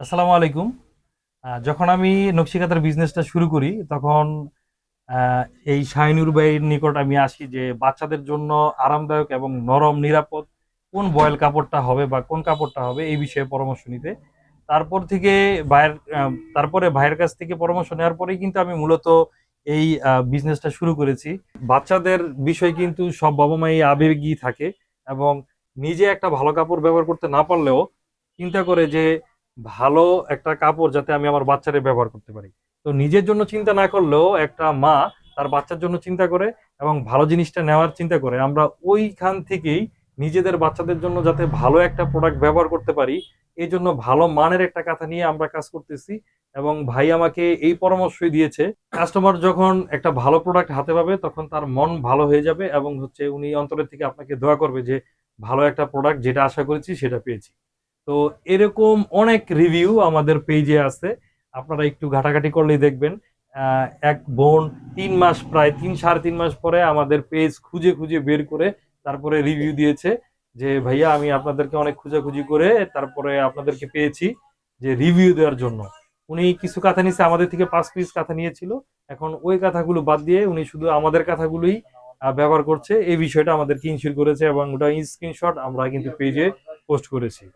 আসসালামু আলাইকুম। যখন আমি নকশি কাঁথার বিজনেসটা শুরু করি তখন আহ, এই শাহিনুর ভাইয়ের নিকট আমি আসি যে বাচ্চাদের জন্য আরামদায়ক এবং নরম নিরাপদ কোন বয়েল কাপড়টা হবে বা কোন কাপড়টা হবে এই বিষয়ে পরামর্শ নিতে। তারপর থেকে ভাইয়ের তারপরে ভাইয়ের কাছ থেকে পরামর্শ নেওয়ার পরেই কিন্তু আমি মূলত এই বিজনেসটা শুরু করেছি। বাচ্চাদের বিষয় কিন্তু সব বাবা মাই আবেগী থাকে এবং নিজে একটা ভালো কাপড় ব্যবহার করতে না পারলেও চিন্তা করে যে ভালো একটা কাপড় যাতে আমি আমার বাচ্চারে ব্যবহার করতে পারি। তো নিজের জন্য চিন্তা না করলেও একটা মা তার বাচ্চার জন্য চিন্তা করে এবং ভালো জিনিসটা নেওয়ার চিন্তা করে। আমরা ওইখান থেকেই নিজেদের বাচ্চাদের জন্য যাতে ভালো একটা প্রোডাক্ট ব্যবহার করতে পারি এই জন্য ভালো মানের একটা কাঁথা নিয়ে আমরা কাজ করতেছি। এবং ভাই আমাকে এই পরামর্শই দিয়েছে, কাস্টমার যখন একটা ভালো প্রোডাক্ট হাতে পাবে তখন তার মন ভালো হয়ে যাবে এবং উনি অন্তরের থেকে আপনাকে দোয়া করবে যে ভালো একটা প্রোডাক্ট যেটা আশা করেছি সেটা পেয়েছি। তো এরকম অনেক রিভিউ আমাদের পেজে আছে, আপনারা একটু ঘাটাঘাটি করলেই দেখবেন। এক বোন 3 মাস, প্রায় 3 সাড়ে 3 মাস পরে আমাদের পেজ খুঁজে খুঁজে বের করে তারপরে রিভিউ দিয়েছে যে ভাইয়া আমি আপনাদেরকে অনেক খোঁজাখুঁজি করে তারপরে আপনাদেরকে পেয়েছি যে রিভিউ দেওয়ার জন্য। উনি কিছু কাঁথা নিচ্ছে, আমাদের থেকে 5 পিস কাঁথা নিয়েছিল। এখন ওই কাঁথাগুলো বাদ দিয়ে উনি শুধু আমাদের কাঁথাগুলোই ব্যবহার করছে। এই বিষয়টা আমাদেরকে ইনশিওর করেছে এবং ওটা স্ক্রিনশট আমরা কিন্তু পেজে পোস্ট করেছি।